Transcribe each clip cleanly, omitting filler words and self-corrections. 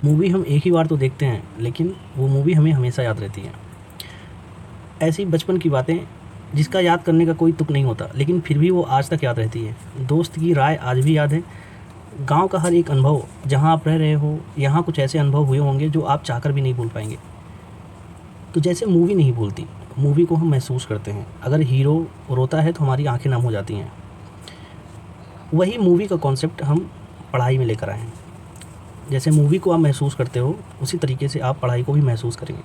Movie हम एक ही बार तो देखते हैं, लेकिन वो मूवी हमें हमेशा याद रहती है। ऐसी बचपन की बातें जिसका याद करने का कोई तुक नहीं होता, लेकिन फिर भी वो आज तक याद रहती है। दोस्त की राय आज भी याद है। गाँव का हर एक अनुभव, जहाँ आप रह रहे हो, यहाँ कुछ ऐसे अनुभव हुए होंगे जो आप चाहकर भी नहीं भूल पाएंगे। तो जैसे मूवी नहीं भूलती, मूवी को हम महसूस करते हैं। अगर हीरो रोता है तो हमारी आंखें नम हो जाती हैं। वही मूवी का कॉन्सेप्ट हम पढ़ाई में लेकर आए हैं। जैसे मूवी को आप महसूस करते हो, उसी तरीके से आप पढ़ाई को भी महसूस करेंगे।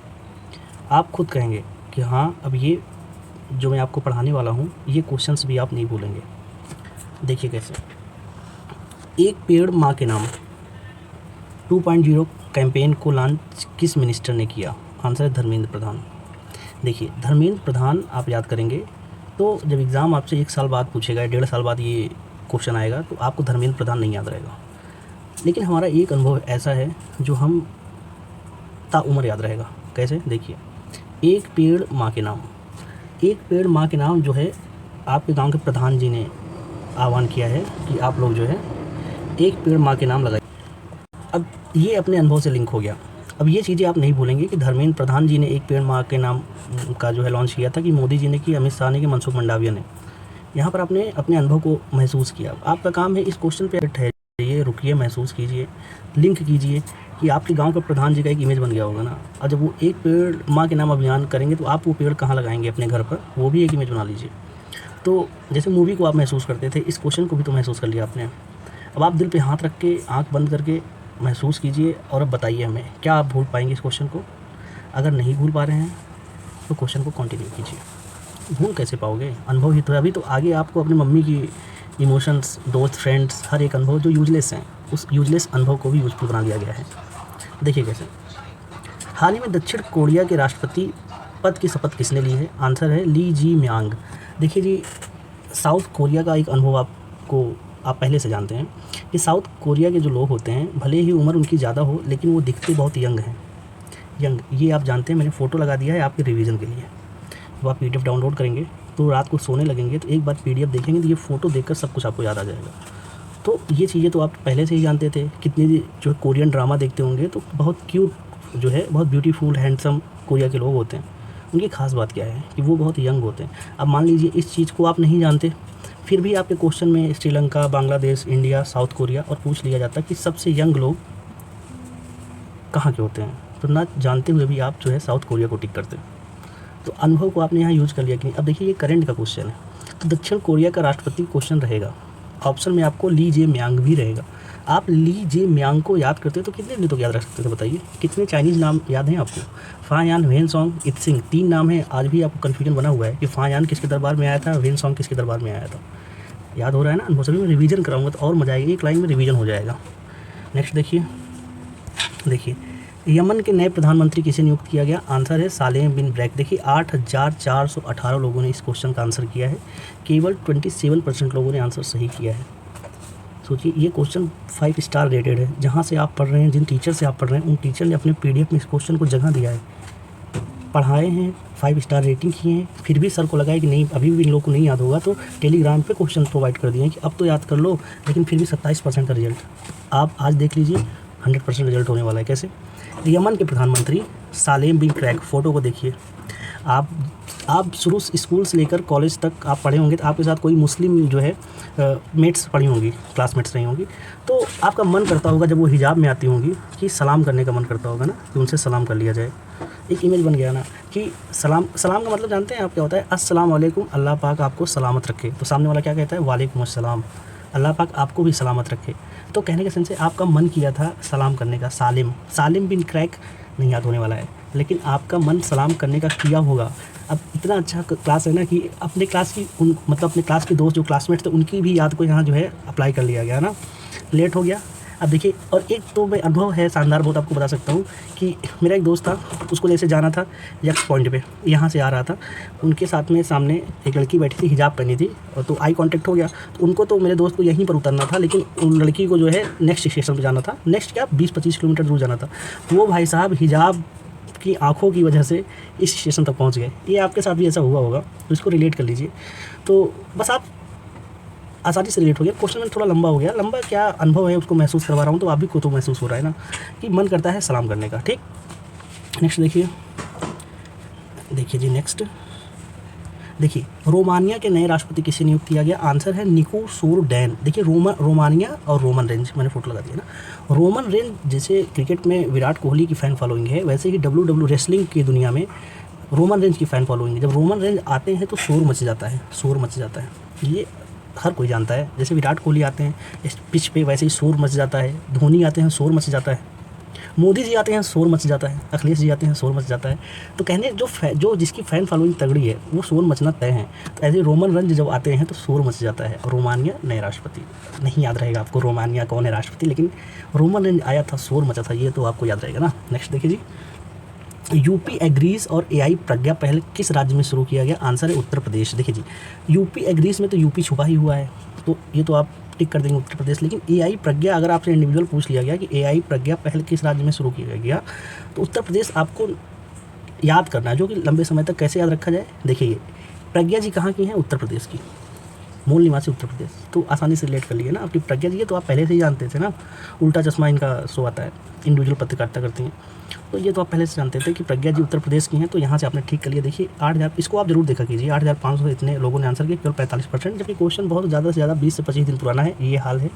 आप खुद कहेंगे कि हाँ, अब ये जो मैं आपको पढ़ाने वाला हूँ, ये क्वेश्चंस भी आप नहीं भूलेंगे। देखिए कैसे। एक पेड़ माँ के नाम 2.0 कैंपेन को लॉन्च किस मिनिस्टर ने किया? आंसर है धर्मेंद्र प्रधान। देखिए, धर्मेंद्र प्रधान आप याद करेंगे तो जब एग्ज़ाम आपसे 1 साल बाद पूछेगा, 1.5 साल बाद ये क्वेश्चन आएगा, तो आपको धर्मेंद्र प्रधान नहीं याद रहेगा। लेकिन हमारा एक अनुभव ऐसा है जो हम ताउम्र याद रहेगा। कैसे? देखिए, एक पेड़ माँ के नाम। एक पेड़ माँ के नाम जो है, आपके गांव के प्रधान जी ने आह्वान किया है कि आप लोग जो है एक पेड़ माँ के नाम लगाइए। अब ये अपने अनुभव से लिंक हो गया। अब ये चीज़ें आप नहीं भूलेंगे कि धर्मेंद्र प्रधान जी ने एक पेड़ माँ के नाम का जो है लॉन्च किया था, कि मोदी जी ने, कि अमित शाह ने, कि मनसुख मंडाविया ने। यहाँ पर आपने अपने अनुभव को महसूस किया। आपका काम है इस क्वेश्चन पे ठहरिए, रुकिए, महसूस कीजिए, लिंक कीजिए कि आपके गांव का प्रधान जी का एक इमेज बन गया होगा ना। और जब वो एक पेड़ माँ के नाम अभियान करेंगे तो आप वो पेड़ कहाँ लगाएंगे? अपने घर पर, वो भी एक इमेज बना लीजिए। तो जैसे मूवी को आप महसूस करते थे, इस क्वेश्चन को भी तो महसूस कर लिया आपने। अब आप दिल पे हाथ रख के, आँख बंद करके महसूस कीजिए और अब बताइए हमें, क्या आप भूल पाएंगे इस क्वेश्चन को? अगर नहीं भूल पा रहे हैं तो क्वेश्चन को कंटिन्यू कीजिए। भूल कैसे पाओगे? अनुभव ही तो है। अभी तो आगे आपको अपनी मम्मी की इमोशंस, दोस्त, फ्रेंड्स, हर एक अनुभव जो यूजलेस हैं, उस यूजलेस अनुभव को भी यूजफुल बना दिया गया है। देखिए कैसे। हाल ही में दक्षिण कोरिया के राष्ट्रपति पद की शपथ किसने ली है? आंसर है ली जी म्यांग। देखिए जी, साउथ कोरिया का एक अनुभव आप पहले से जानते हैं कि साउथ कोरिया के जो लोग होते हैं, भले ही उम्र उनकी ज़्यादा हो, लेकिन वो दिखते बहुत यंग हैं। यंग, ये आप जानते हैं। मैंने फ़ोटो लगा दिया है आपके रिवीजन के लिए। जब आप PDF डाउनलोड करेंगे तो रात को सोने लगेंगे तो एक बार PDF देखेंगे तो ये फ़ोटो देखकर सब कुछ आपको याद आ जाएगा। तो ये चीज़ें तो आप पहले से ही जानते थे। कितने जो कोरियन ड्रामा देखते होंगे तो बहुत क्यूट जो है, बहुत ब्यूटीफुल, हैंडसम कोरिया के लोग होते हैं। उनकी ख़ास बात क्या है कि वो बहुत यंग होते हैं। अब मान लीजिए इस चीज़ को आप नहीं जानते, फिर भी आपके क्वेश्चन में Sri Lanka, Bangladesh, India, south Korea और पूछ लिया जाता कि सबसे यंग लोग कहाँ के होते हैं, तो ना जानते हुए भी आप जो है साउथ कोरिया को टिक करते हैं। तो अनुभव को आपने यहाँ यूज़ कर लिया कि नहीं। अब देखिए, ये करंट का क्वेश्चन है, तो दक्षिण कोरिया का राष्ट्रपति क्वेश्चन रहेगा। ऑप्शन में आपको ली जे म्यांग भी रहेगा। आप ली जे म्यांग को याद करते तो कितने दिन तक याद रख सकते थे? बताइए, कितने चाइनीज़ नाम याद हैं आपको? फायान, वेनसोंग, इत्सिंग, 3 नाम हैं। आज भी आपको कन्फ्यूजन बना हुआ है कि फायान किसके दरबार में आया था, वेनसोंग किसके दरबार में आया था। याद हो रहा है ना? अनुभव सभी में रिवीजन कराऊंगा तो और मजा आएगी, एक लाइन में रिवीजन हो जाएगा। नेक्स्ट देखिए। देखिए, यमन के नए प्रधानमंत्री किसे नियुक्त किया गया? आंसर है सालेम बिन ब्रैक। देखिए, 8,418 लोगों ने इस क्वेश्चन का आंसर किया है। केवल 27% लोगों ने आंसर सही किया है। सोचिए, ये क्वेश्चन 5 स्टार रेटेड है। जहाँ से आप पढ़ रहे हैं, जिन टीचर से आप पढ़ रहे हैं, उन टीचर ने अपने PDF में इस क्वेश्चन को जगह दिया है, पढ़ाए हैं, 5 स्टार रेटिंग किए हैं। फिर भी सर को लगा है कि नहीं, अभी भी इन लोगों को नहीं याद होगा, तो टेलीग्राम पे क्वेश्चन प्रोवाइड कर दिए हैं कि अब तो याद कर लो। लेकिन फिर भी 27% का रिजल्ट आप आज देख लीजिए, 100% रिजल्ट होने वाला है। कैसे? यमन के प्रधानमंत्री सालेम बिन क्रैक, फ़ोटो को देखिए। आप शुरू स्कूल से लेकर कॉलेज तक आप पढ़े होंगे, तो आपके साथ कोई मुस्लिम जो है मेट्स पढ़ी होंगी, क्लासमेट्स रही होंगी, तो आपका मन करता होगा जब वो हिजाब में आती होंगी कि सलाम करने का मन करता होगा ना, कि उनसे सलाम कर लिया जाए। एक इमेज बन गया ना कि सलाम का मतलब जानते हैं आप क्या होता है? अस्सलाम वालेकुम, अल्लाह पाक आपको सलामत रखे। तो सामने वाला क्या कहता है? वालेकुम अस्सलाम, अल्लाह पाक आपको भी सलामत रखे। तो कहने के सेंस से आपका मन किया था सलाम करने का। सालिम बिन क्रैक नहीं याद होने वाला है, लेकिन आपका मन सलाम करने का किया होगा। अब इतना अच्छा क्लास है ना कि अपने क्लास की अपने क्लास के दोस्त जो क्लासमेट्स थे, उनकी भी याद को यहाँ जो है अप्लाई कर लिया गया ना। लेट हो गया। अब देखिए, और एक तो मैं अनुभव है शानदार, बहुत आपको बता सकता हूँ कि मेरा एक दोस्त था, उसको जैसे जाना था यक्स पॉइंट पे, यहाँ से आ रहा था, उनके साथ में सामने एक लड़की बैठी थी, हिजाब पहनी थी, और तो आई कांटेक्ट हो गया। तो उनको तो मेरे दोस्त को यहीं पर उतरना था, लेकिन उन लड़की को जो है नेक्स्ट स्टेशन पर जाना था। नेक्स्ट क्या, 20-25 किलोमीटर दूर जाना था। वो भाई साहब हिजाब की आँखों की वजह से इस स्टेशन तक पहुँच गए। ये आपके साथ भी ऐसा हुआ होगा, तो इसको रिलेट कर लीजिए। तो बस आप आसानी से रिलेट हो गया। क्वेश्चन में थोड़ा लंबा हो गया, लंबा क्या अनुभव है उसको महसूस करवा रहा हूँ, तो आप भी को तो महसूस हो रहा है ना कि मन करता है सलाम करने का। ठीक, नेक्स्ट देखिए जी, नेक्स्ट देखिए, रोमानिया के नए राष्ट्रपति किसे नियुक्त किया गया? आंसर है निको सोरडैन। देखिए रोमानिया और रोमन रेंज, मैंने फोटो लगा दिया ना। रोमन रेंज जैसे क्रिकेट में विराट कोहली की फ़ैन फॉलोइंग है, वैसे ही WWE रेसलिंग की दुनिया में रोमन रेंज की फ़ैन फॉलोइंग है। जब रोमन रेंज आते हैं तो शोर मच जाता है, शोर मच जाता है, ये हर कोई जानता है। जैसे विराट कोहली आते हैं इस पिच पे, वैसे ही शोर मच जाता है। धोनी आते हैं शोर मच जाता है, मोदी जी आते हैं शोर मच जाता है, अखिलेश जी आते हैं शोर मच जाता है। तो कहने जो जिसकी फ़ैन फॉलोइंग तगड़ी है वो शोर मचना तय है। तो ऐसे रोमन रेंज जब आते हैं तो शोर मच जाता है। रोमानिया नए राष्ट्रपति, नहीं याद रहेगा आपको रोमानिया कौन है राष्ट्रपति, लेकिन रोमन रेंज आया था, शोर मचा था, ये तो आपको याद रहेगा ना। नेक्स्ट देखिए जी, यूपी एग्रीज और एआई प्रज्ञा पहल किस राज्य में शुरू किया गया? आंसर है उत्तर प्रदेश। देखिए जी, यूपी एग्रीज में तो यूपी छुपा ही हुआ है, तो ये तो आप टिक कर देंगे उत्तर प्रदेश। लेकिन एआई प्रज्ञा अगर आपसे इंडिविजुअल पूछ लिया गया कि एआई प्रज्ञा पहल किस राज्य में शुरू किया गया, तो उत्तर प्रदेश आपको याद करना है, जो कि लंबे समय तक कैसे याद रखा जाए। देखिए प्रज्ञा जी कहाँ की हैं? उत्तर प्रदेश की, मूल निवासी उत्तर प्रदेश, तो आसानी से रिलेट कर लिए ना। आपकी प्रज्ञा जी है तो आप पहले से ही जानते थे ना, उल्टा चश्मा इनका शो आता है, इंडिविजुअल पत्रकारिता करती हैं, तो ये तो आप पहले से जानते थे कि प्रज्ञा जी उत्तर प्रदेश की हैं। तो यहाँ से आपने ठीक कर लिया। देखिए 8,000, इसको आप जरूर देखा कीजिए, 8,500 इतने लोगों ने आंसर किया, केवल 45%, जबकि क्वेश्चन बहुत ज़्यादा से ज़्यादा 20 से 25 दिन पुराना है, ये हाल है।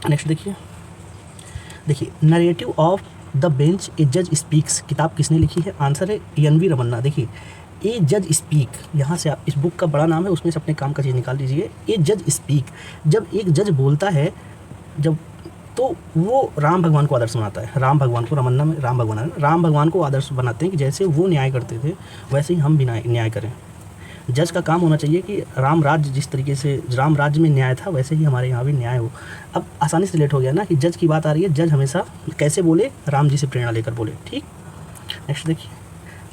नेक्स्ट देखिए नरेटिव ऑफ द बेंच ए जज स्पीक्स किताब किसने लिखी है? आंसर है एन.वी. रमन्ना। देखिए ए जज स्पीक, यहाँ से आप इस बुक का बड़ा नाम है, उसमें से अपने काम का चीज़ निकाल लीजिए। ए जज स्पीक, जब एक जज बोलता है जब, तो वो राम भगवान को आदर्श बनाता है। राम भगवान को, रमन्ना में राम भगवान है, राम भगवान को आदर्श बनाते हैं कि जैसे वो न्याय करते थे वैसे ही हम भी न्याय करें। जज का काम होना चाहिए कि राम राज्य जिस तरीके से राम राज्य में न्याय था वैसे ही हमारे यहाँ भी न्याय हो। अब आसानी से रिलेट हो गया ना कि जज की बात आ रही है, जज हमेशा कैसे बोले? राम जी से प्रेरणा लेकर बोले। ठीक, नेक्स्ट देखिए,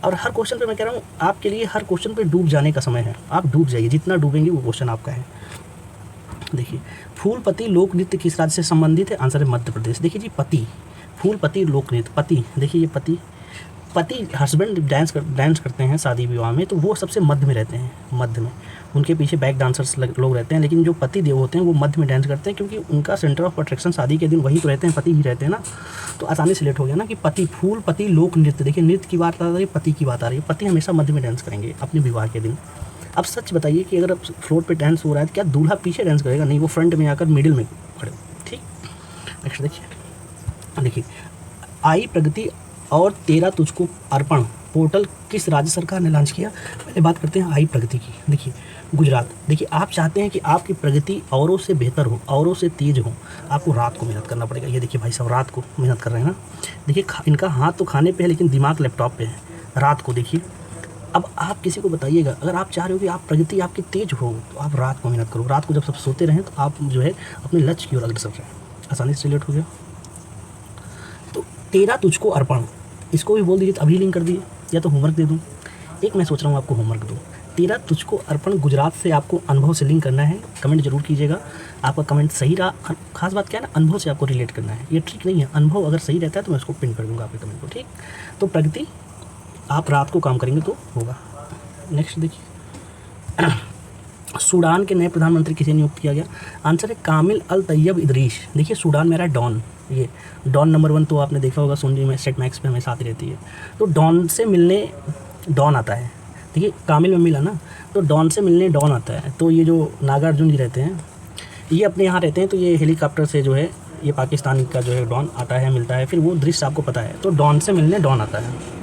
और हर क्वेश्चन पे मैं कह रहा हूँ आपके लिए, हर क्वेश्चन पे डूब जाने का समय है, आप डूब जाइए, जितना डूबेंगे वो क्वेश्चन आपका है। देखिए फूलपति लोक नृत्य किस राज्य से संबंधित है? आंसर है मध्य प्रदेश। देखिए जी पति, फूलपति लोक नृत्य, पति, देखिए ये पति हस्बैंड डांस करते हैं शादी विवाह में, तो वो सबसे मध्य में रहते हैं, मध्य में, उनके पीछे बैक डांसर्स लोग रहते हैं। लेकिन जो पति देव होते हैं वो मध्य में डांस करते हैं, क्योंकि उनका सेंटर ऑफ अट्रैक्शन शादी के दिन वही तो रहते हैं, पति ही रहते हैं ना। तो आसानी से लेट हो गया ना कि पति, फूलपति लोक नृत्य। देखिए नृत्य की बात आ रही है, पति की बात आ रही है, पति हमेशा मध्य में डांस करेंगे अपने विवाह के दिन। अब सच बताइए कि अगर फ्लोर पे डांस हो रहा है तो क्या दूल्हा पीछे डांस करेगा? नहीं, वो फ्रंट में आकर मिडिल में खड़े। ठीक, नेक्स्ट देखिए आई प्रगति और तेरा तुझको अर्पण पोर्टल किस राज्य सरकार ने लॉन्च किया? पहले बात करते हैं आई प्रगति की। देखिए गुजरात। देखिए आप चाहते हैं कि आपकी प्रगति औरों से बेहतर हो, औरों से तेज हो, आपको रात को मेहनत करना पड़ेगा। ये देखिए भाई साहब रात को मेहनत कर रहे हैं ना। देखिए इनका हाथ तो खाने पे है लेकिन दिमाग लैपटॉप पे है। रात को देखिए, अब आप किसी को बताइएगा, अगर आप चाह रहे हो कि आप प्रगति आपकी तेज हो तो आप रात को मेहनत करो। रात को जब सब सोते रहें तो आप जो है अपने लक्ष्य की ओर अग्रसर रहें। आसानी से रिलेट हो गया। तो तेरा तुझको अर्पण, इसको भी बोल दीजिए, अभी लिंक कर दिए, या तो होमवर्क दे दूँ। एक मैं सोच रहा हूँ आपको होमवर्क दूँ, तेरा तुझको अर्पण गुजरात से आपको अनुभव से लिंक करना है। कमेंट जरूर कीजिएगा, आपका कमेंट सही रहा। खास बात क्या है ना, अनुभव से आपको रिलेट करना है, ये ट्रिक नहीं है। अनुभव अगर सही रहता है तो मैं उसको पिन कर दूँगा आपके कमेंट को। ठीक, तो प्रगति आप रात को काम करेंगे तो होगा। नेक्स्ट देखिए सूडान के नए प्रधानमंत्री किसे नियुक्त किया गया? आंसर है कामिल अल तैयब इदरीस। देखिए सूडान में रहा डॉन, ये डॉन नंबर 1 तो आपने देखा होगा, सुनने में सेट मैक्स पे हमेशा आती रहती है। तो डॉन से मिलने डॉन आता है। देखिए कामिल में मिला ना, तो डॉन से मिलने डॉन आता है। तो ये जो नागार्जुन जी रहते हैं ये अपने यहाँ रहते हैं, तो ये हेलीकॉप्टर से जो है ये पाकिस्तान का जो है डॉन आता है, मिलता है, फिर वो दृश्य आपको पता है। तो डॉन से मिलने डॉन आता है।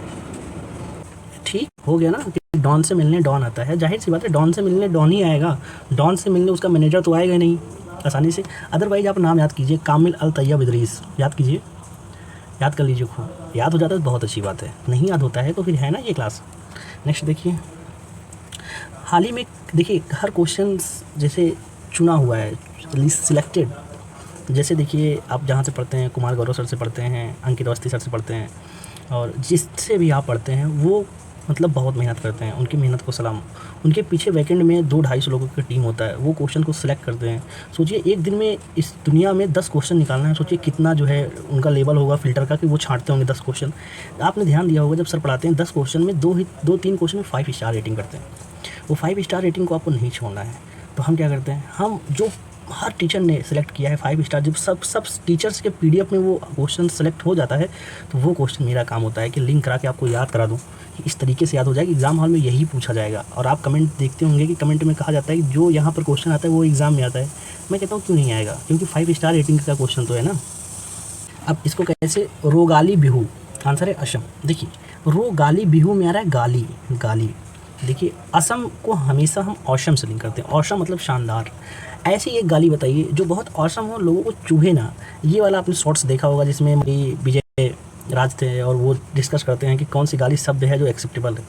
ठीक हो गया ना कि डॉन से मिलने डॉन आता है, जाहिर सी बात है डॉन से मिलने डॉन ही आएगा, डॉन से मिलने उसका मैनेजर तो आएगा ही नहीं आसानी से। अदरवाइज आप नाम याद कीजिए, कामिल अल तैयब इदरीस, याद कीजिए, याद कर लीजिए खूब। याद हो जाता है तो बहुत अच्छी बात है, नहीं याद होता है तो फिर है ना ये क्लास। नेक्स्ट देखिए, हाल ही में देखिए हर क्वेश्चन जैसे चुना हुआ है, सिलेक्टेड। जैसे देखिए आप जहाँ से पढ़ते हैं, कुमार गौरव सर से पढ़ते हैं, अंकित अवस्थी सर से पढ़ते हैं, और जिससे भी आप पढ़ते हैं वो मतलब बहुत मेहनत करते हैं, उनकी मेहनत को सलाम। उनके पीछे वैकेंड में 200-250 लोगों की टीम होता है, वो क्वेश्चन को सिलेक्ट करते हैं। सोचिए एक दिन में इस दुनिया में 10 क्वेश्चन निकालना है, सोचिए कितना जो है उनका लेवल होगा फिल्टर का कि वो छांटते होंगे 10 क्वेश्चन। आपने ध्यान दिया होगा जब सर पढ़ाते हैं 10 क्वेश्चन में 2-3 क्वेश्चन में 5 स्टार रेटिंग करते हैं। वो 5 स्टार रेटिंग को आपको नहीं छोड़ना है। तो हम क्या करते हैं, हम जो हर टीचर ने सेलेक्ट किया है 5 स्टार, जब सब टीचर्स के पीडीएफ में वो क्वेश्चन सेलेक्ट हो जाता है, तो वो क्वेश्चन मेरा काम होता है कि लिंक करा के आपको याद करा दूँ, कि इस तरीके से याद हो जाए कि एग्ज़ाम हॉल में यही पूछा जाएगा। और आप कमेंट देखते होंगे कि कमेंट में कहा जाता है कि जो यहाँ पर क्वेश्चन आता है वो एग्ज़ाम में आता है। मैं कहता हूँ क्यों नहीं आएगा, क्योंकि 5 स्टार रेटिंग का क्वेश्चन तो है ना। अब इसको कैसे, रोगाली बिहू, आंसर है असम। देखिए रोगाली बिहू में आ रहा है गाली, गाली। देखिए असम को हमेशा हम औसम से लिंक करते हैं, औसम मतलब शानदार। ऐसी एक गाली बताइए जो बहुत औसम हो, लोगों को चुभे ना। ये वाला आपने शॉर्ट्स देखा होगा जिसमें विजय राज थे और वो डिस्कस करते हैं कि कौन सी गाली शब्द है जो एक्सेप्टेबल है।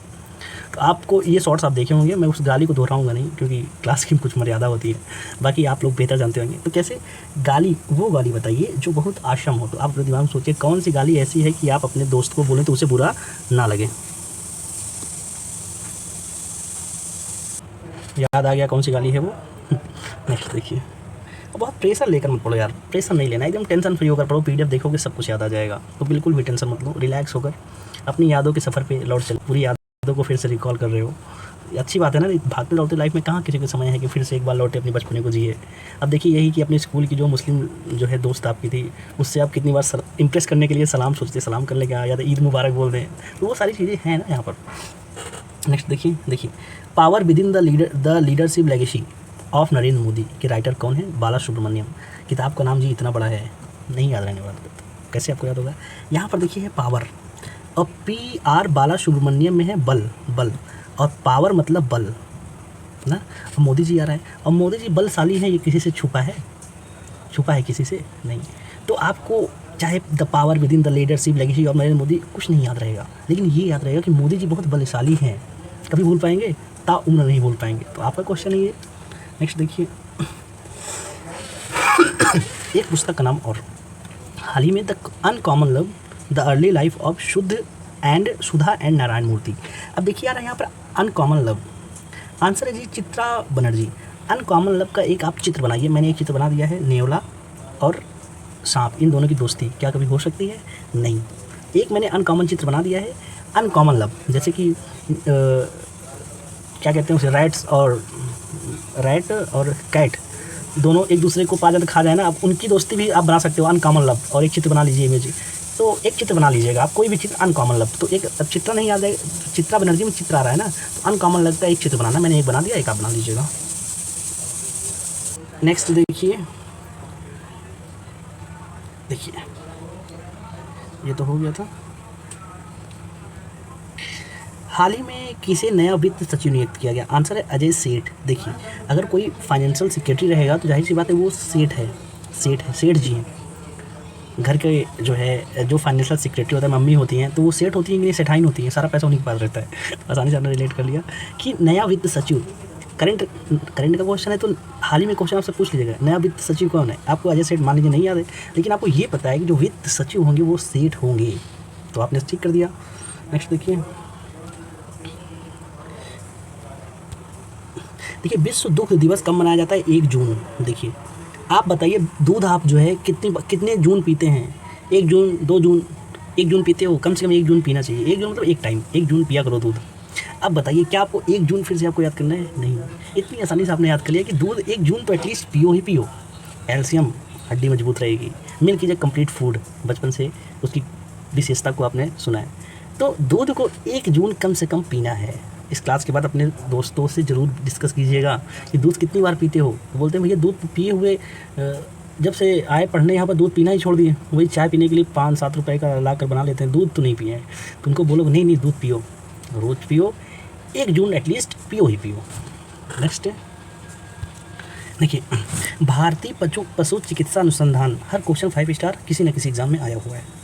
तो आपको ये शॉर्ट्स आप देखे होंगे, मैं उस गाली को दोहराऊंगा नहीं क्योंकि क्लास की कुछ मर्यादा होती है, बाकी आप लोग बेहतर जानते होंगे। तो कैसे गाली, वो गाली बताइए जो बहुत आशम हो। तो आप अपने दिमाग में सोचिए कौन सी गाली ऐसी है कि आप अपने दोस्त को बोलें तो उसे बुरा ना लगे। याद आ गया कौन सी गाली है वो। नेक्स्ट देखिए, बहुत प्रेशर लेकर मत पढ़ो यार, प्रेशर नहीं लेना, एकदम टेंशन फ्री होकर पढ़ो, पीडीएफ देखोगे सब कुछ याद आ जाएगा। तो बिल्कुल भी टेंशन मत लो, रिलैक्स होकर अपनी यादों के सफ़र पे लौट चलो, पूरी यादों को फिर से रिकॉल कर रहे हो। अच्छी बात है ना, भागते दौड़ते लाइफ में कहाँ किसी को समय है कि फिर से एक बार लौटे अपने बचपने को जिए। अब देखिए यही कि अपने स्कूल की जो मुस्लिम जो है दोस्त आपकी थी, उससे आप कितनी बार इम्प्रेस करने के लिए सलाम सोचते, सलाम करने के या तो ईद मुबारक बोल दें, तो वो सारी चीज़ें हैं ना यहाँ पर। नेक्स्ट देखिए power with in the leadership legacy of Narendra Modi के राइटर कौन है, बाला सुब्रमण्यम। किताब का नाम जी इतना बड़ा है, नहीं याद रहने वाला, कैसे आपको याद होगा। यहाँ पर देखिए है पावर, और PR बाला सुब्रमण्यम में है बल, बल, और पावर मतलब बल ना। और मोदी जी आ रहा है, और मोदी जी बलशाली हैं, ये किसी से छुपा है किसी से नहीं। तो आपको चाहे the power with in the leadership legacy of Narendra Modi कुछ नहीं याद रहेगा, लेकिन ये याद रहेगा कि मोदी जी बहुत बलशाली हैं। कभी भूल पाएंगे, ताउम्र नहीं भूल पाएंगे। तो आपका क्वेश्चन ये। नेक्स्ट देखिए एक पुस्तक का नाम और, हाल ही में the uncommon love the early life of Sudha and Narayana Murthy. अब देखिए यार यहाँ पर अनकॉमन लव, आंसर है जी चित्रा बनर्जी। अनकॉमन लव का एक आप चित्र बनाइए, मैंने एक चित्र बना दिया है, नेवला और सांप, इन दोनों की दोस्ती क्या कभी हो सकती है, नहीं। एक मैंने अनकॉमन चित्र बना दिया है, अनकॉमन लव, जैसे कि क्या कहते हैं उसे, रैट और कैट दोनों एक दूसरे को पा जाते खा जाए ना, आप उनकी दोस्ती भी आप बना सकते हो, अनकॉमन लव। और एक चित्र बना लीजिए इमेज, तो एक चित्र बना लीजिएगा आप, कोई भी चित्र अनकॉमन लव। तो एक चित्र नहीं याद है, चित्रा बनर्जी में चित्र आ रहा है ना, तो अनकॉमन लव का एक चित्र बनाना, मैंने एक बना दिया, एक आप बना लीजिएगा। नेक्स्ट देखिए ये तो हो गया था। हाल ही में किसे नया वित्त सचिव नियुक्त किया गया, आंसर है अजय सेठ। देखिए अगर कोई फाइनेंशियल सेक्रेटरी रहेगा तो जाहिर सी बात है वो सेठ जी हैं। घर के जो है जो फाइनेंशियल सेक्रेटरी होता है, मम्मी होती हैं, तो वो सेठ होती हैं कि नहीं, सेठाइन होती हैं, सारा पैसा उन्हीं के पास रहता है। तो आसानी से आपने रिलेट कर लिया कि नया वित्त सचिव, करंट का क्वेश्चन है तो हाल ही में क्वेश्चन आपसे पूछ लीजिएगा नया वित्त सचिव कौन है। आपको अजय सेठ मान लीजिए नहीं याद है, लेकिन आपको ये पता है कि जो वित्त सचिव होंगे वो सेठ होंगे, तो आपने ठीक कर दिया। नेक्स्ट देखिए विश्व दुग्ध दिवस कब मनाया जाता है, 1 जून। देखिए आप बताइए दूध आप जो है कितने जून पीते हैं, 1 जून 2 जून, 1 जून पीते हो, कम से कम 1 जून पीना चाहिए। 1 जून मतलब एक टाइम, 1 जून पिया करो दूध। अब बताइए क्या आपको 1 जून फिर से आपको याद करना है, नहीं। इतनी आसानी से आपने याद कर लिया कि दूध 1 जून तो एटलीस्ट पियो ही पियो, कैल्शियम, हड्डी मजबूत रहेगी। Milk is a complete food, बचपन से उसकी विशेषता को आपने सुना है। तो दूध को 1 जून कम से कम पीना है। इस क्लास के बाद अपने दोस्तों से ज़रूर डिस्कस कीजिएगा कि दूध कितनी बार पीते हो। तो बोलते हैं भैया दूध पिए हुए जब से आए पढ़ने यहाँ पर दूध पीना ही छोड़ दिए, वही चाय पीने के लिए 5-7 रुपए का ला कर बना लेते हैं, दूध तो नहीं पिए हैं। तो उनको बोलो नहीं दूध पियो, रोज़ पियो, 1 जून एटलीस्ट पियो ही पियो। नेक्स्ट देखिए भारतीय पशु चिकित्सा अनुसंधान, हर क्वेश्चन 5 स्टार किसी न किसी एग्जाम में आया हुआ है।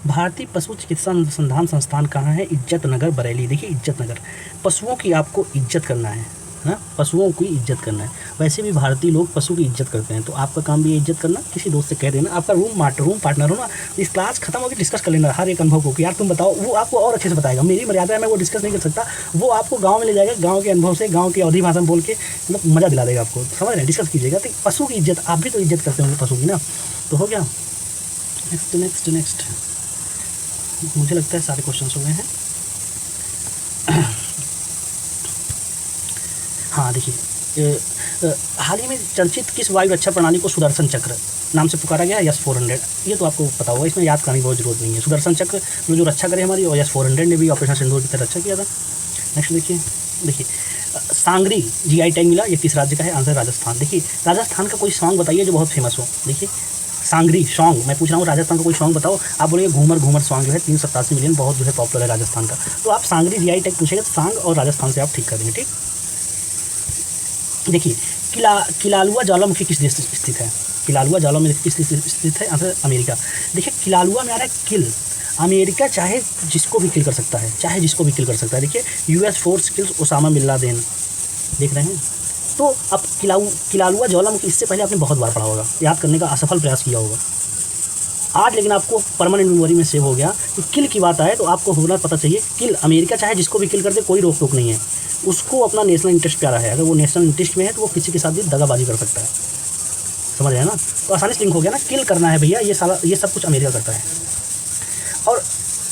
भारतीय पशु चिकित्सा अनुसंधान संस्थान कहाँ है, इज्जत नगर बरेली। देखिए इज्जत नगर, पशुओं की आपको इज्जत करना है ना, पशुओं की इज्जत करना है। वैसे भी भारतीय लोग पशु की इज्जत करते हैं, तो आपका काम भी है इज्जत करना। किसी दोस्त से कह देना, आपका रूम पार्टनर हो ना, इस क्लास खत्म होकर डिस्कस कर लेना हर एक अनुभव को कि यार तुम बताओ, वो आपको और अच्छे से बताएगा। मेरी मर्यादा है, मैं वो डिस्कस नहीं कर सकता, वो आपको गाँव में ले जाएगा, गाँव के अनुभव से, गाँव की अवधि भाषा बोल के मतलब मज़ा दिला देगा आपको, समझ रहे हैं, डिस्कस कीजिएगा। तो पशु की इज्जत, आप भी तो इज्जत करते होंगे पशु की ना, तो हो गया। नेक्स्ट मुझे लगता है सारे क्वेश्चन हो गए हैं। हाँ देखिए हाल ही में चर्चित किस वायु रक्षा प्रणाली को सुदर्शन चक्र नाम से पुकारा गया? S-400। ये तो आपको पता होगा, इसमें याद करने की बहुत जरूरत नहीं है। सुदर्शन चक्र में जो रक्षा करे हमारी, और S-400 ने भी ऑपरेशन सिंदूर की तरह रक्षा किया था। नेक्स्ट देखिए सांगरी GI टैग मिला, ये किस राज्य का है? आंसर राजस्थान। देखिए राजस्थान का कोई सॉन्ग बताइए जो बहुत फेमस हो। देखिए सांगरी सॉन्ग, मैं पूछ रहा हूँ राजस्थान का कोई सॉन्ग बताओ। आप बोलेंगे घूमर घूमर सॉन्ग जो है 387 मिलियन, बहुत जो है पॉपुलर है राजस्थान का। तो आप सांगरी GI टैग पूछेगा तो सांग और राजस्थान से आप ठीक कर देंगे। ठीक, देखिए किलालुआ ज्वालामुखी किस देश स्थित है? किलालुआ ज्वालामुखी किस देश स्थित है? Answer America. देखिए किलालुआ में आ रहा है किल, अमेरिका चाहे जिसको भी किल कर सकता है, चाहे जिसको भी किल कर सकता है। देखिए US force kills Osama bin Laden, देख रहे हैं। तो अब किलालुआ ज्वालामुखी इससे पहले आपने बहुत बार पढ़ा होगा, याद करने का असफल प्रयास किया होगा आज, लेकिन आपको परमानेंट मेमोरी में सेव हो गया कि किल की बात आए तो आपको होना पता चाहिए किल, अमेरिका चाहे जिसको भी किल कर दे, कोई रोक टोक नहीं है। उसको अपना नेशनल इंटरेस्ट प्यारा है, अगर वो नेशनल इंटरेस्ट में है तो वो किसी के साथ भी दगाबाजी कर सकता है, समझ रहे हैं ना। तो आसानी से लिंक हो गया ना, किल करना है भैया, ये सब कुछ अमेरिका करता है। और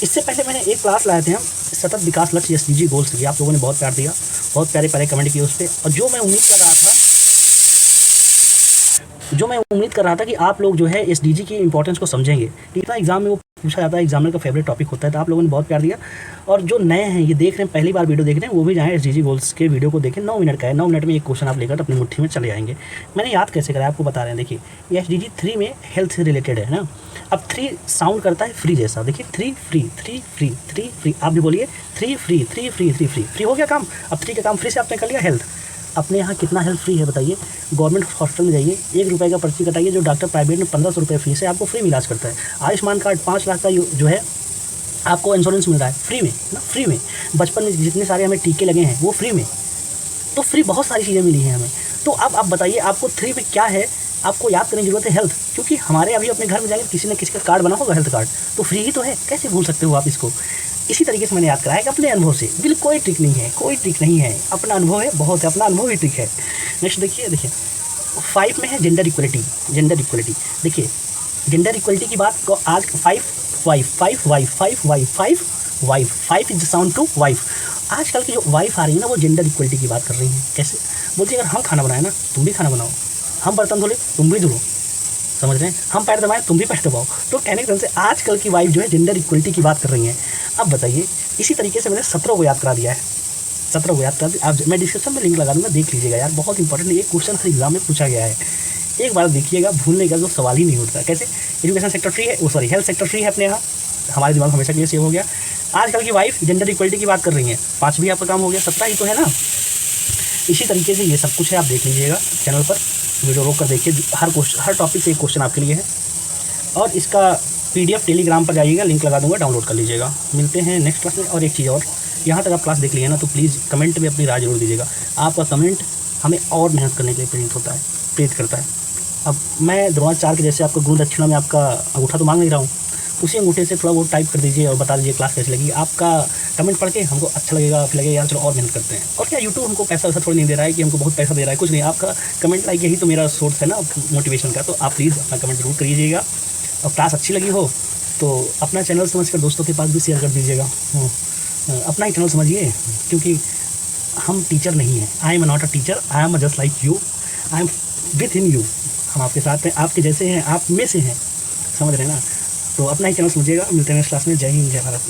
इससे पहले मैंने एक क्लास लाए थे हम सतत विकास लक्ष्य SDG गोल्स की, आप लोगों ने बहुत प्यार दिया, बहुत प्यारे प्यारे कमेंट किए उस पर। और जो मैं उम्मीद कर रहा था कि आप लोग जो है SDG की इंपॉर्टेंस को समझेंगे। इतना एग्जाम में वो पूछा जाता है, एग्जामिनर का फेवरेट टॉपिक होता है, तो आप लोगों ने बहुत प्यार दिया। और जो नए हैं, ये देख रहे हैं, पहली बार वीडियो देख रहे हैं, वो भी जाएँ SDG गोल्स के वीडियो को देखें। 9 मिनट का है, 9 मिनट में एक क्वेश्चन आप लेकर अपनी मुट्ठी में चले जाएंगे। मैंने याद कैसे करा आपको बता रहे हैं। देखिए ये SDG 3 में हेल्थ से रिलेटेड है ना। अब 3 साउंड करता है फ्री जैसा। देखिए 3 फ्री, 3 फ्री, 3 फ्री, आप भी बोलिए 3 फ्री, 3 फ्री, 3 फ्री, फ्री हो गया काम। अब 3 का काम फ्री से आपने कर लिया। हेल्थ, अपने यहाँ कितना हेल्थ फ्री है बताइए? गवर्नमेंट हॉस्पिटल में जाइए, 1 रुपये का पर्ची कटाइए, जो डॉक्टर प्राइवेट में 1500 रुपये फीस है, आपको फ्री में इलाज करता है। आयुष्मान कार्ड 5 लाख का जो है आपको इंश्योरेंस मिल रहा है फ्री में ना, फ्री में। बचपन में जितने सारे हमें टीके लगे हैं वो फ्री में, तो फ्री बहुत सारी चीज़ें मिली हैं हमें। तो अब आप बताइए आपको 3 में क्या है, आपको याद करने की जरूरत है हेल्थ, क्योंकि हमारे अभी अपने घर में जाएंगे किसी न किसी का कार्ड बना होगा, हेल्थ कार्ड, तो फ्री ही तो है, कैसे भूल सकते हो आप इसको। इसी तरीके से मैंने याद कराया कि अपने अनुभव से, बिल्कुल कोई ट्रिक नहीं है, कोई ट्रिक नहीं है, अपना अनुभव है, बहुत है, अपना अनुभव ही ट्रिक है। नेक्स्ट देखिए 5 में है जेंडर इक्वलिटी। जेंडर इक्वलिटी देखिए, जेंडर इक्वलिटी की बात को आज 5 इज साउंड टू वाइफ। आजकल की जो वाइफ आ रही है ना, वो जेंडर इक्वलिटी की बात कर रही है। कैसे? बोलती है अगर हम खाना बनाए ना, तुम भी खाना बनाओ, हम बर्तन धोले तुम भी धो, समझ रहे हैं, हम पैर दबाएं तुम भी पैर दबाओ। तो कहने के से आजकल की वाइफ जो है जेंडर इक्वलिटी की बात कर रही हैं। अब बताइए, इसी तरीके से मैंने 17 को याद करा दिया है, 17 को याद करा दिया। आप मैं डिस्क्रिप्शन में लिंक लगा दूँगा, देख लीजिएगा यार, बहुत इंपॉर्टेंट एक क्वेश्चन हर एग्जाम में पूछा गया है। एक बार देखिएगा, भूलने का जो सवाल ही नहीं उठता। कैसे? एजुकेशन सेक्टर फ्री है, हेल्थ सेक्टर फ्री है अपने यहाँ, हमारे दिमाग हमेशा के लिए सेव हो गया। आजकल की वाइफ जेंडर इक्वलिटी की बात कर रही हैं, 5 भी आपका काम हो गया, 17 ही तो है ना। इसी तरीके से ये सब कुछ है, आप देख लीजिएगा चैनल पर, वीडियो रोक कर देखिए, हर टॉपिक से एक क्वेश्चन आपके लिए है। और इसका PDF टेलीग्राम पर जाइएगा, लिंक लगा दूंगा, डाउनलोड कर लीजिएगा। मिलते हैं नेक्स्ट क्लास में। और एक चीज़ और, यहाँ तक आप क्लास देख लिए ना, तो प्लीज़ कमेंट में अपनी राय जरूर दीजिएगा। आपका कमेंट हमें और मेहनत करने के लिए प्रेरित करता है। अब मैं द्रोणाचार्य के जैसे आपका गुरु दक्षिणा में आपका अंगूठा तो मांग नहीं रहा हूँ, उसी अंगूठे से थोड़ा बहुत टाइप कर दीजिए और बता दीजिए क्लास कैसी लगी। आपका कमेंट पढ़ के हमको अच्छा लगेगा, फिर लगेगा यार चलो और मेहनत करते हैं। और क्या यूट्यूब हमको पैसा वैसा थोड़ी नहीं दे रहा है कि हमको बहुत पैसा दे रहा है, कुछ नहीं। आपका कमेंट लाइक यही तो मेरा सोर्स है ना मोटिवेशन का। तो आप प्लीज़ अपना कमेंट जरूर करिएगा। और क्लास अच्छी लगी हो तो अपना चैनल समझकर दोस्तों के पास भी शेयर कर दीजिएगा। अपना ही चैनल समझिए, क्योंकि हम टीचर नहीं हैं। I am not a teacher, I am just like you, I am with in you. हम आपके साथ हैं, आपके जैसे हैं, आप में से हैं, समझ रहे हैं ना। तो अपना ही चैनल समझिएगा। मिलते हैं नेक्स्ट क्लास में। जय हिंद, जय भारत।